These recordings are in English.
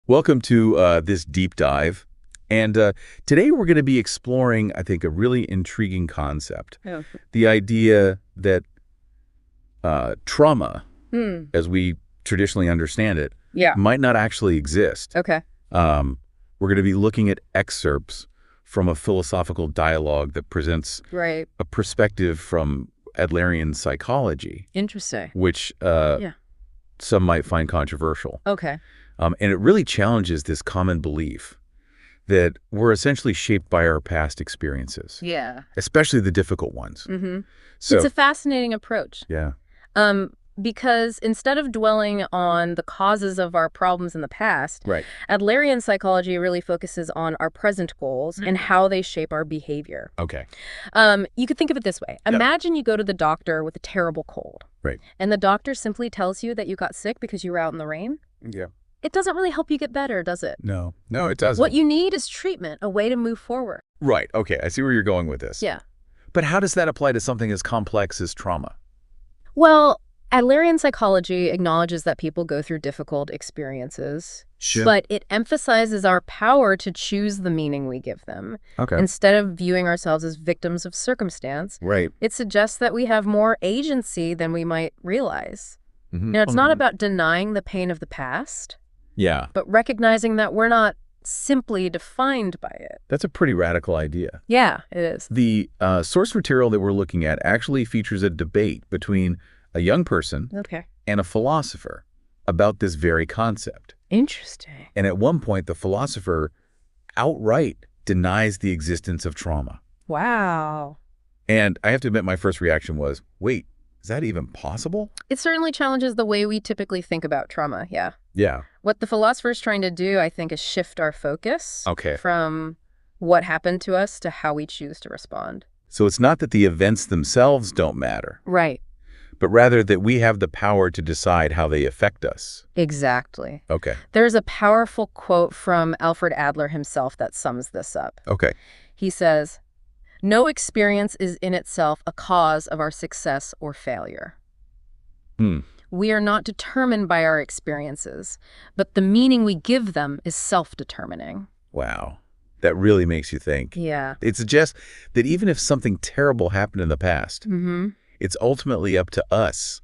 Welcome to this deep dive. And today we're going to be exploring, I think, a really intriguing concept. Oh. The idea that trauma, Hmm. as we traditionally understand it, Yeah. might not actually exist. Okay. We're going to be looking at excerpts from a philosophical dialogue that presents Right. a perspective from Adlerian psychology, Interesting. which Yeah. some might find controversial. Okay. And it really challenges this common belief that we're essentially shaped by our past experiences, Yeah. especially the difficult ones. Mm-hmm. So, It's a fascinating approach. yeah. Because instead of dwelling on the causes of our problems in the past, Right. Adlerian psychology really focuses on our present goals and how they shape our behavior. Okay. You could think of it this way. Yep. Imagine you go to the doctor with a terrible cold. Right. And the doctor simply tells you that you got sick because you were out in the rain. Yeah. It doesn't really help you get better, does it? No, it doesn't. What you need is treatment, a way to move forward. Right. Okay. I see where you're going with this. Yeah. But how does that apply to something as complex as trauma? Well, Adlerian psychology acknowledges that people go through difficult experiences, but it emphasizes our power to choose the meaning we give them. Okay. Instead of viewing ourselves as victims of circumstance, Right. it suggests that we have more agency than we might realize. Mm-hmm. Now, it's not about denying the pain of the past, Yeah. but recognizing that we're not simply defined by it. That's a pretty radical idea. Yeah, it is. The source material that we're looking at actually features a debate between a young person Okay. and a philosopher about this very concept. Interesting. And at one point, the philosopher outright denies the existence of trauma. Wow. And I have to admit, my first reaction was, wait, is that even possible? It certainly challenges the way we typically think about trauma, yeah. Yeah. What the philosopher's trying to do, I think, is shift our focus Okay. from what happened to us to how we choose to respond. So it's not that the events themselves don't matter, Right. but rather that we have the power to decide how they affect us. Exactly. Okay. There's a powerful quote from Alfred Adler himself that sums this up. Okay. He says, "No experience is in itself a cause of our success or failure. We are not determined by our experiences, but the meaning we give them is self-determining." Wow. That really makes you think. Yeah. It suggests that even if something terrible happened in the past, Mm-hmm. it's ultimately up to us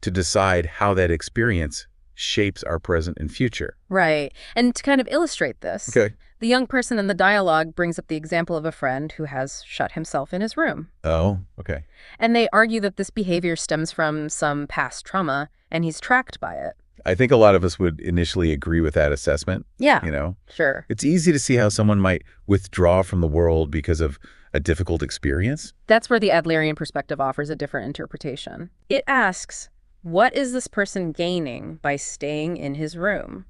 to decide how that experience shapes our present and future. Right. And to kind of illustrate this, Okay. the young person in the dialogue brings up the example of a friend who has shut himself in his room. Oh, okay. And they argue that this behavior stems from some past trauma, and he's tracked by it. I think a lot of us would initially agree with that assessment. Yeah, You know, sure. it's easy to see how someone might withdraw from the world because of a difficult experience. That's where the Adlerian perspective offers a different interpretation. It asks, what is this person gaining by staying in his room?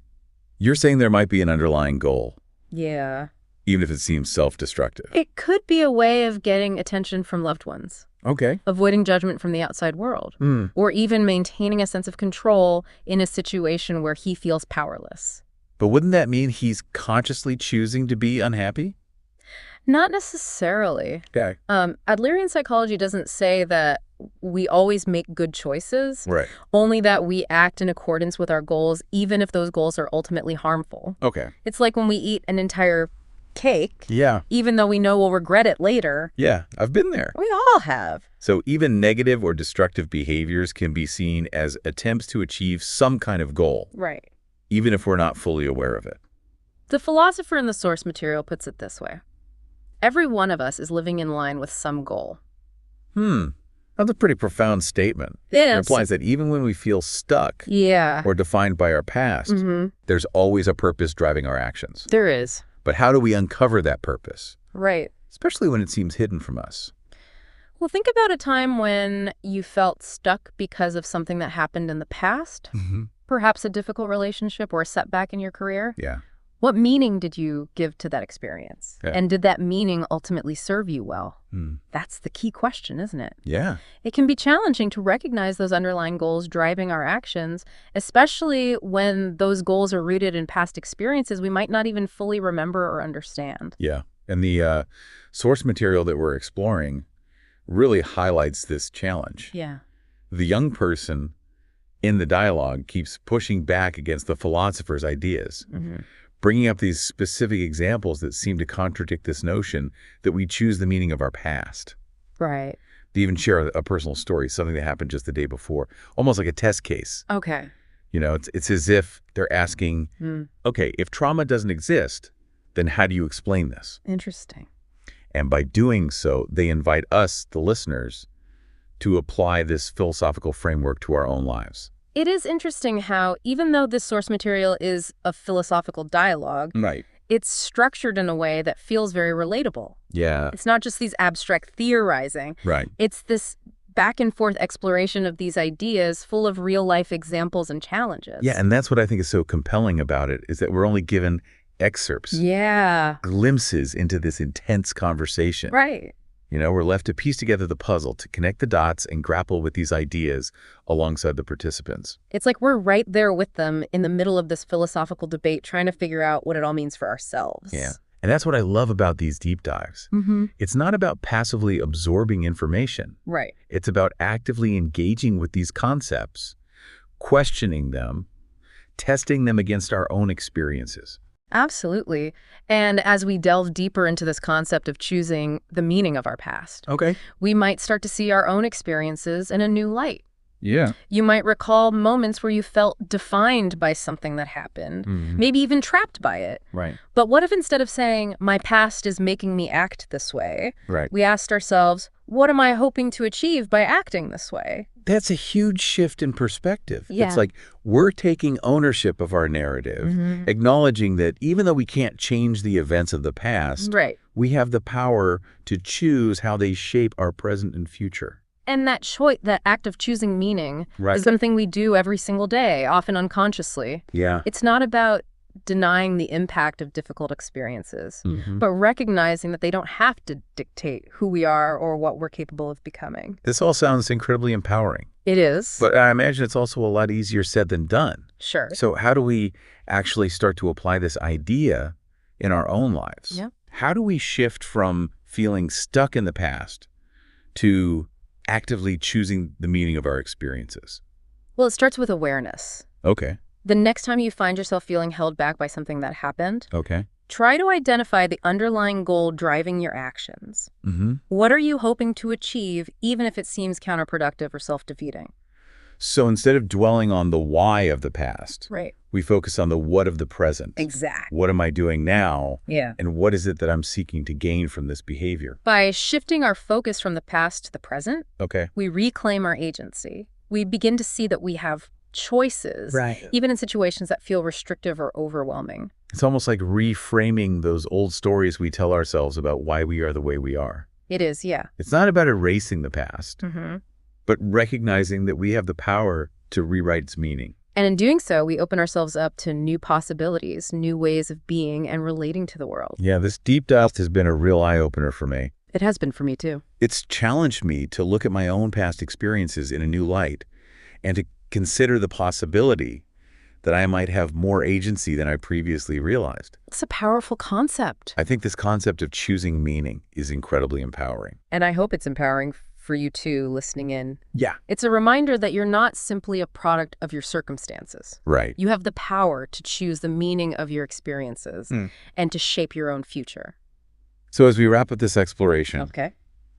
You're saying there might be an underlying goal, Yeah. even if it seems self-destructive. It could be a way of getting attention from loved ones, Okay. avoiding judgment from the outside world, or even maintaining a sense of control in a situation where he feels powerless. But wouldn't that mean he's consciously choosing to be unhappy? Not necessarily. Okay. Adlerian psychology doesn't say that we always make good choices, Right. only that we act in accordance with our goals, even if those goals are ultimately harmful. Okay. It's like when we eat an entire cake, Yeah. even though we know we'll regret it later. Yeah. I've been there. We all have. So even negative or destructive behaviors can be seen as attempts to achieve some kind of goal, Right. even if we're not fully aware of it. The philosopher in the source material puts it this way. Every one of us is living in line with some goal. That's a pretty profound statement. It Yes. implies that even when we feel stuck Yeah. or defined by our past, there's always a purpose driving our actions. There is. But how do we uncover that purpose, Right. especially when it seems hidden from us? Well, think about a time when you felt stuck because of something that happened in the past, perhaps a difficult relationship or a setback in your career. Yeah. What meaning did you give to that experience? Yeah. And did that meaning ultimately serve you well? That's the key question, isn't it? Yeah. It can be challenging to recognize those underlying goals driving our actions, especially when those goals are rooted in past experiences we might not even fully remember or understand. Yeah. And the source material that we're exploring really highlights this challenge. Yeah. The young person in the dialogue keeps pushing back against the philosopher's ideas, bringing up these specific examples that seem to contradict this notion that we choose the meaning of our past. Right. They even share a personal story, something that happened just the day before, almost like a test case. Okay. You know, it's as if they're asking, okay, if trauma doesn't exist, then how do you explain this? Interesting. And by doing so, they invite us, the listeners, to apply this philosophical framework to our own lives. It is interesting how, even though this source material is a philosophical dialogue, Right. it's structured in a way that feels very relatable. Yeah. It's not just these abstract theorizing. Right. It's this back and forth exploration of these ideas full of real life examples and challenges. Yeah, and that's what I think is so compelling about it, is that we're only given excerpts, glimpses into this intense conversation. Right. You know, we're left to piece together the puzzle, to connect the dots and grapple with these ideas alongside the participants. It's like we're right there with them in the middle of this philosophical debate, trying to figure out what it all means for ourselves. Yeah. And that's what I love about these deep dives. It's not about passively absorbing information. Right. It's about actively engaging with these concepts, questioning them, testing them against our own experiences. Absolutely. And as we delve deeper into this concept of choosing the meaning of our past, Okay. we might start to see our own experiences in a new light. Yeah. You might recall moments where you felt defined by something that happened, maybe even trapped by it. Right. But what if instead of saying, my past is making me act this way, Right. we asked ourselves, what am I hoping to achieve by acting this way? That's a huge shift in perspective. Yeah. It's like we're taking ownership of our narrative, acknowledging that even though we can't change the events of the past, Right. we have the power to choose how they shape our present and future. And that choice, that act of choosing meaning, Right. is something we do every single day, often unconsciously. Yeah. It's not about denying the impact of difficult experiences, but recognizing that they don't have to dictate who we are or what we're capable of becoming. This all sounds incredibly empowering, It is. but I imagine it's also a lot easier said than done. Sure. So how do we actually start to apply this idea in our own lives? Yeah. How do we shift from feeling stuck in the past to actively choosing the meaning of our experiences? Well, it starts with awareness. Okay. The next time you find yourself feeling held back by something that happened, Okay. try to identify the underlying goal driving your actions. What are you hoping to achieve, even if it seems counterproductive or self-defeating? So instead of dwelling on the why of the past, Right. we focus on the what of the present. Exactly. What am I doing now? Yeah. And what is it that I'm seeking to gain from this behavior? By shifting our focus from the past to the present, Okay. we reclaim our agency. We begin to see that we have choices, Right. even in situations that feel restrictive or overwhelming. It's almost like reframing those old stories we tell ourselves about why we are the way we are. It is, yeah. It's not about erasing the past, but recognizing that we have the power to rewrite its meaning. And in doing so, we open ourselves up to new possibilities, new ways of being and relating to the world. Yeah, this deep dive has been a real eye-opener for me. It has been for me, too. It's challenged me to look at my own past experiences in a new light and to consider the possibility that I might have more agency than I previously realized. It's a powerful concept. I think this concept of choosing meaning is incredibly empowering. And I hope it's empowering for you, too, listening in. Yeah. It's a reminder that you're not simply a product of your circumstances. Right. You have the power to choose the meaning of your experiences and to shape your own future. So as we wrap up this exploration, Okay.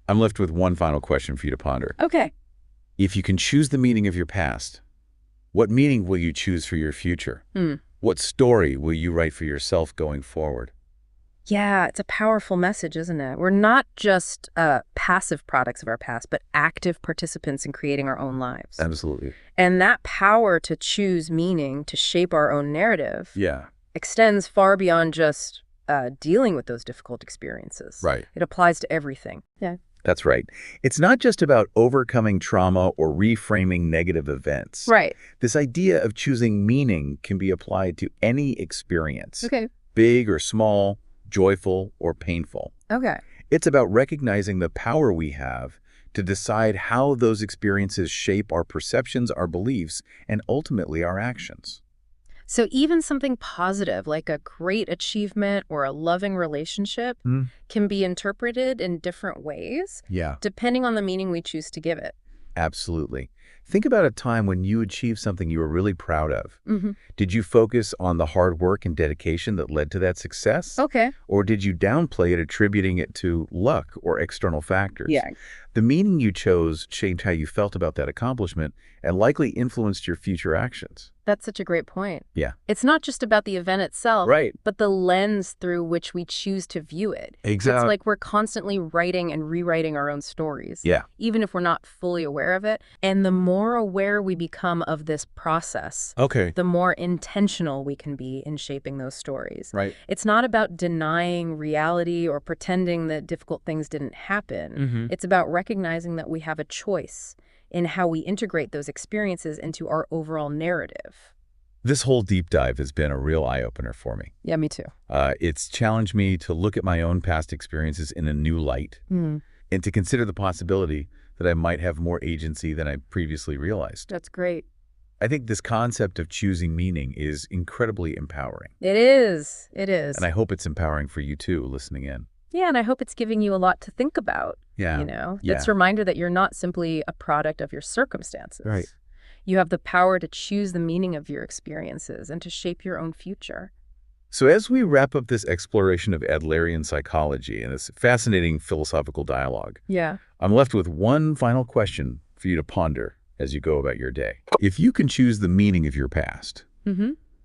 I'm left with one final question for you to ponder. Okay. If you can choose the meaning of your past, what meaning will you choose for your future? What story will you write for yourself going forward? Yeah, it's a powerful message, isn't it? We're not just passive products of our past, but active participants in creating our own lives. Absolutely. And that power to choose meaning, to shape our own narrative, Yeah. extends far beyond just dealing with those difficult experiences. Right. It applies to everything. Yeah. That's right. It's not just about overcoming trauma or reframing negative events. Right. This idea of choosing meaning can be applied to any experience, Okay. big or small, joyful or painful. Okay. It's about recognizing the power we have to decide how those experiences shape our perceptions, our beliefs, and ultimately our actions. So even something positive like a great achievement or a loving relationship can be interpreted in different ways Yeah. depending on the meaning we choose to give it. Absolutely. Think about a time when you achieved something you were really proud of. Mm-hmm. Did you focus on the hard work and dedication that led to that success? Okay. Or did you downplay it, attributing it to luck or external factors? Yeah. The meaning you chose changed how you felt about that accomplishment and likely influenced your future actions. That's such a great point. Yeah. It's not just about the event itself, Right. but the lens through which we choose to view it. It's like we're constantly writing and rewriting our own stories, Yeah. even if we're not fully aware of it. And the more aware we become of this process, Okay. the more intentional we can be in shaping those stories. Right. It's not about denying reality or pretending that difficult things didn't happen. Mm-hmm. It's about recognizing that we have a choice in how we integrate those experiences into our overall narrative. This whole deep dive has been a real eye-opener for me. Yeah, me too. It's challenged me to look at my own past experiences in a new light and to consider the possibility that I might have more agency than I previously realized. That's great. I think this concept of choosing meaning is incredibly empowering. It is. It is. And I hope it's empowering for you too, listening in. Yeah, and I hope it's giving you a lot to think about. Yeah. It's a reminder that you're not simply a product of your circumstances. Right. You have the power to choose the meaning of your experiences and to shape your own future. So as we wrap up this exploration of Adlerian psychology and this fascinating philosophical dialogue, Yeah. I'm left with one final question for you to ponder as you go about your day. If you can choose the meaning of your past,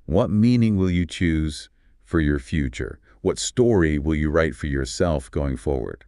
what meaning will you choose for your future? What story will you write for yourself going forward?